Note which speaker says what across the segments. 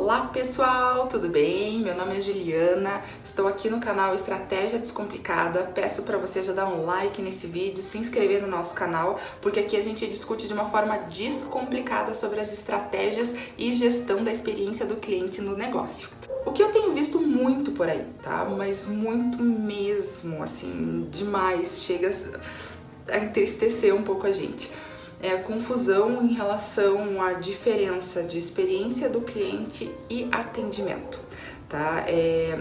Speaker 1: Olá pessoal, tudo bem? Meu nome é Juliana, estou aqui no canal Estratégia Descomplicada. Peço para você já dar um like nesse vídeo, se inscrever no nosso canal, porque aqui a gente discute de uma forma descomplicada sobre as estratégias e gestão da experiência do cliente no negócio. O que eu tenho visto muito por aí, tá? Mas muito mesmo, assim, demais, chega a entristecer um pouco a gente. É a confusão em relação à diferença de experiência do cliente e atendimento, tá?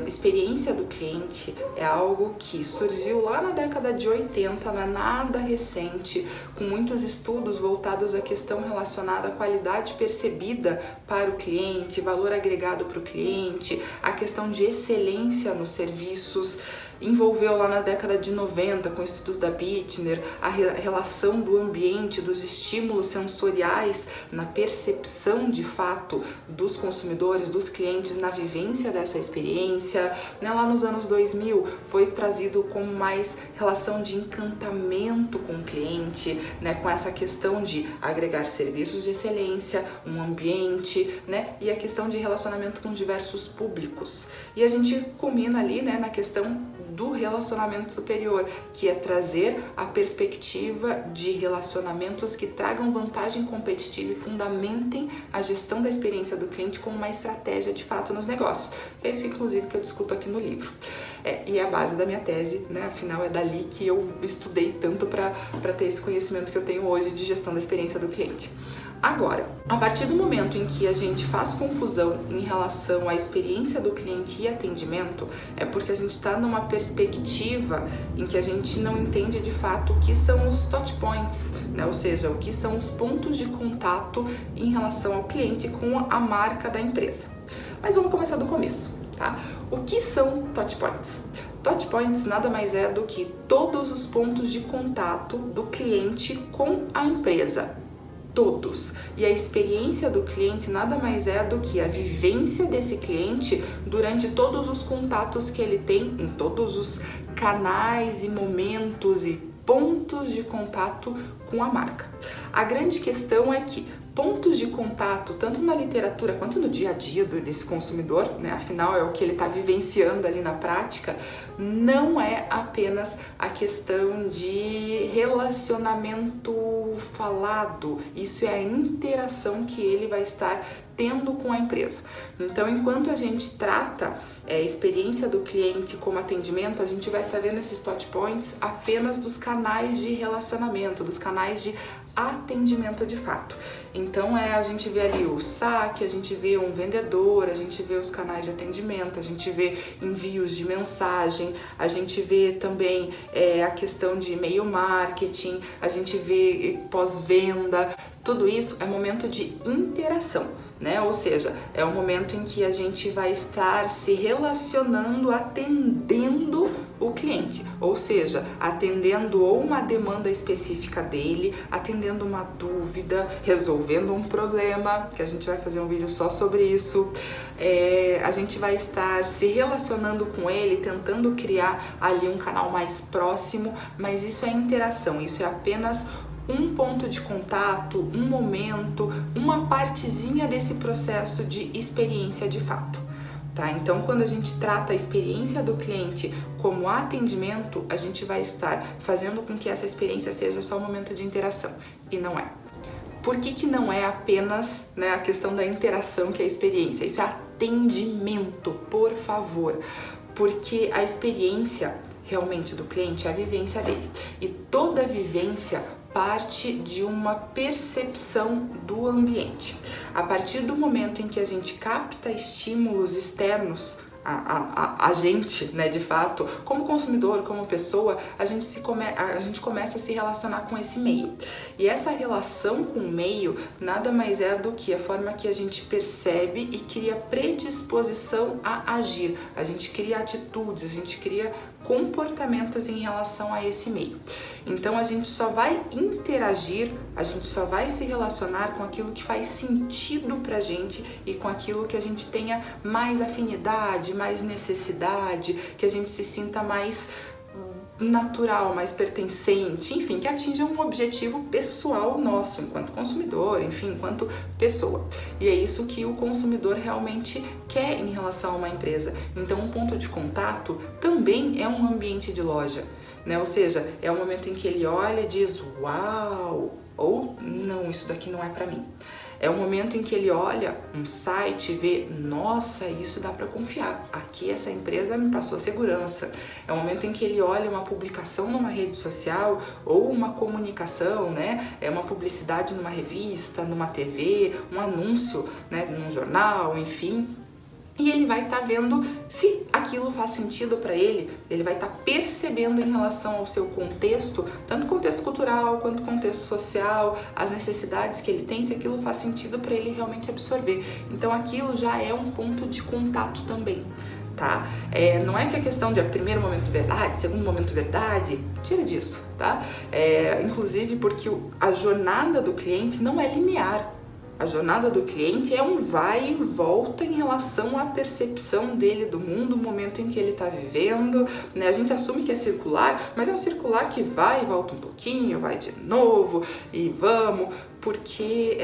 Speaker 1: Experiência do cliente é algo que surgiu lá na década de 80, não é nada recente, com muitos estudos voltados à questão relacionada à qualidade percebida para o cliente, valor agregado para o cliente, a questão de excelência nos serviços. Envolveu lá na década de 90, com estudos da Bittner, a relação do ambiente, dos estímulos sensoriais na percepção de fato dos consumidores, dos clientes, na vivência dessa experiência. Lá nos anos 2000 foi trazido como mais relação de encantamento com o cliente, com essa questão de agregar serviços de excelência, um ambiente, e a questão de relacionamento com diversos públicos. E a gente culmina ali, na questão do relacionamento superior, que é trazer a perspectiva de relacionamentos que tragam vantagem competitiva e fundamentem a gestão da experiência do cliente como uma estratégia de fato nos negócios. É isso, inclusive, que eu discuto aqui no livro. E é a base da minha tese, afinal é dali que eu estudei tanto para ter esse conhecimento que eu tenho hoje de gestão da experiência do cliente. Agora, a partir do momento em que a gente faz confusão em relação à experiência do cliente e atendimento, é porque a gente está numa perspectiva em que a gente não entende de fato o que são os touch points, ou seja, o que são os pontos de contato em relação ao cliente com a marca da empresa. Mas vamos começar do começo, tá? O que são touch points? Touch points nada mais é do que todos os pontos de contato do cliente com a empresa. Todos. E a experiência do cliente nada mais é do que a vivência desse cliente durante todos os contatos que ele tem em todos os canais e momentos e pontos de contato com a marca. A grande questão é que pontos de contato, tanto na literatura quanto no dia a dia desse consumidor, afinal é o que ele está vivenciando ali na prática, não é apenas a questão de relacionamento falado, isso é a interação que ele vai estar tendo com a empresa. Então, enquanto a gente trata a experiência do cliente como atendimento, a gente vai estar vendo esses touch points apenas dos canais de relacionamento, dos canais de atendimento de fato. Então a gente vê ali o saque, a gente vê um vendedor, a gente vê os canais de atendimento, a gente vê envios de mensagem, a gente vê também a questão de e-mail marketing, a gente vê pós-venda. Tudo isso é momento de interação, ou seja, é um momento em que a gente vai estar se relacionando, atendendo o cliente, ou seja, atendendo ou uma demanda específica dele, atendendo uma dúvida, resolvendo um problema, que a gente vai fazer um vídeo só sobre isso. A gente vai estar se relacionando com ele, tentando criar ali um canal mais próximo, mas isso é interação, isso é apenas um ponto de contato, um momento, uma partezinha desse processo de experiência de fato. Tá? Então, quando a gente trata a experiência do cliente como atendimento, a gente vai estar fazendo com que essa experiência seja só um momento de interação, e não é. Por que não é apenas a questão da interação que é a experiência? Isso é atendimento, por favor, porque a experiência realmente do cliente é a vivência dele, e toda vivência parte de uma percepção do ambiente. A partir do momento em que a gente capta estímulos externos a gente, de fato, como consumidor, como pessoa, a gente começa a se relacionar com esse meio. E essa relação com o meio nada mais é do que a forma que a gente percebe e cria predisposição a agir. A gente cria atitudes, a gente cria comportamentos em relação a esse meio. Então a gente só vai interagir, a gente só vai se relacionar com aquilo que faz sentido pra gente e com aquilo que a gente tenha mais afinidade, mais necessidade, que a gente se sinta mais natural, mais pertencente, enfim, que atinja um objetivo pessoal nosso, enquanto consumidor, enfim, enquanto pessoa. E é isso que o consumidor realmente quer em relação a uma empresa. Então, um ponto de contato também é um ambiente de loja, né? Ou seja, é o momento em que ele olha e diz, uau, ou não, isso daqui não é para mim. É o momento em que ele olha um site e vê, nossa, isso dá para confiar, aqui essa empresa me passou segurança. É o momento em que ele olha uma publicação numa rede social ou uma comunicação, né? É uma publicidade numa revista, numa TV, um anúncio, né? Num jornal, enfim. E ele vai estar vendo se aquilo faz sentido para ele vai estar percebendo em relação ao seu contexto, tanto contexto cultural quanto contexto social, as necessidades que ele tem, se aquilo faz sentido para ele realmente absorver. Então aquilo já é um ponto de contato também, tá? Não é que a questão de primeiro momento verdade, segundo momento verdade, tira disso, tá? Inclusive porque a jornada do cliente não é linear. A jornada do cliente é um vai e volta em relação à percepção dele do mundo, o momento em que ele está vivendo, né? A gente assume que é circular, mas é um circular que vai e volta um pouquinho, vai de novo e vamos, porque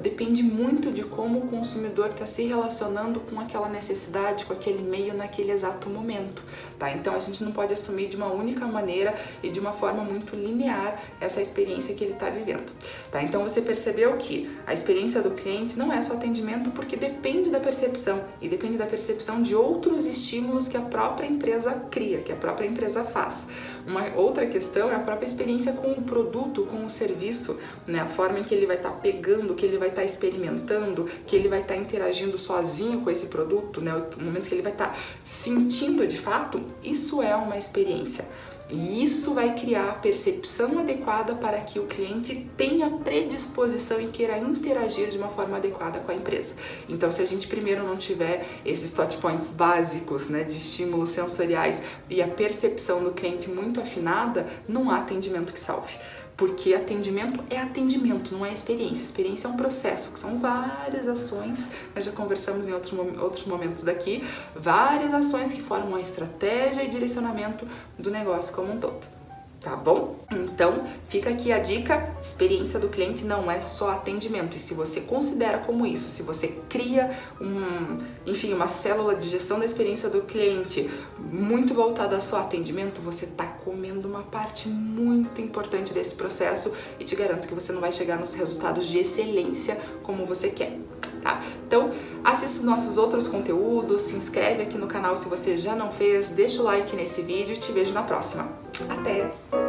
Speaker 1: depende muito de como o consumidor está se relacionando com aquela necessidade, com aquele meio naquele exato momento, tá? Então a gente não pode assumir de uma única maneira e de uma forma muito linear essa experiência que ele está vivendo, tá? Então você percebeu que a experiência do cliente não é só atendimento, porque depende da percepção e depende da percepção de outros estímulos que a própria empresa cria, que a própria empresa faz. Uma outra questão é a própria experiência com o produto, com o serviço, né? A forma em que ele vai estar pegando, que ele vai estar experimentando, que ele vai estar interagindo sozinho com esse produto, né? O momento que ele vai estar sentindo de fato, isso é uma experiência. E isso vai criar a percepção adequada para que o cliente tenha predisposição e queira interagir de uma forma adequada com a empresa. Então, se a gente primeiro não tiver esses touch points básicos, né, de estímulos sensoriais e a percepção do cliente muito afinada, não há atendimento que salve. Porque atendimento é atendimento, não é experiência. Experiência é um processo, que são várias ações, nós já conversamos em outros momentos daqui, várias ações que formam a estratégia e direcionamento do negócio como um todo. Tá bom? Então, fica aqui a dica, experiência do cliente não é só atendimento. E se você considera como isso, se você cria uma célula de gestão da experiência do cliente muito voltada a só atendimento, você está comendo uma parte muito importante desse processo e te garanto que você não vai chegar nos resultados de excelência como você quer, tá? Então, assista os nossos outros conteúdos, se inscreve aqui no canal se você já não fez, deixa o like nesse vídeo e te vejo na próxima. Até!